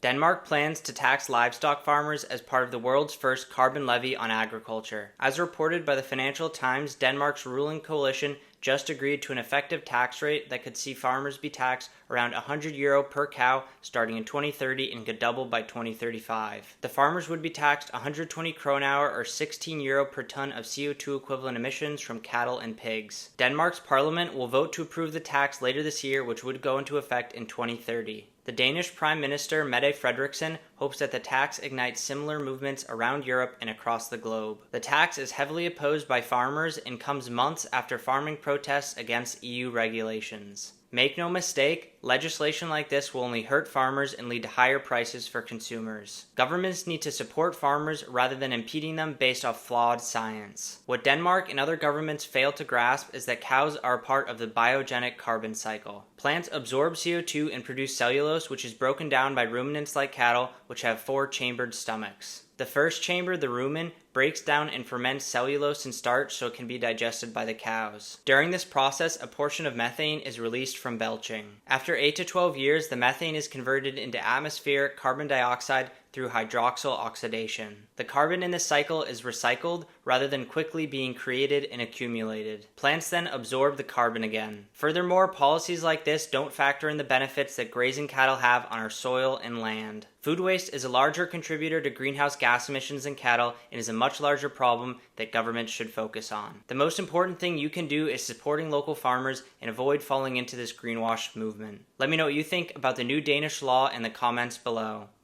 Denmark plans to tax livestock farmers as part of the world's first carbon levy on agriculture. As reported by the Financial Times, Denmark's ruling coalition just agreed to an effective tax rate that could see farmers be taxed around €100 per cow starting in 2030 and could double by 2035. The farmers would be taxed 120 kronauer or €16 per ton of CO2 equivalent emissions from cattle and pigs. Denmark's parliament will vote to approve the tax later this year, which would go into effect in 2030. The Danish Prime Minister Mette Frederiksen hopes that the tax ignites similar movements around Europe and across the globe. The tax is heavily opposed by farmers and comes months after farming protests against EU regulations. Make no mistake, legislation like this will only hurt farmers and lead to higher prices for consumers. Governments need to support farmers rather than impeding them based off flawed science. What Denmark and other governments fail to grasp is that cows are a part of the biogenic carbon cycle. Plants absorb CO2 and produce cellulose, which is broken down by ruminants like cattle, which have 4 chambered stomachs. The first chamber, the rumen, breaks down and ferments cellulose and starch so it can be digested by the cows. During this process, a portion of methane is released from belching. After 8 to 12 years, the methane is converted into atmospheric carbon dioxide through hydroxyl oxidation. The carbon in this cycle is recycled rather than quickly being created and accumulated. Plants then absorb the carbon again. Furthermore, policies like this don't factor in the benefits that grazing cattle have on our soil and land. Food waste is a larger contributor to greenhouse gas emissions in cattle and is a much larger problem that governments should focus on. The most important thing you can do is supporting local farmers and avoid falling into this greenwash movement. Let me know what you think about the new Danish law in the comments below.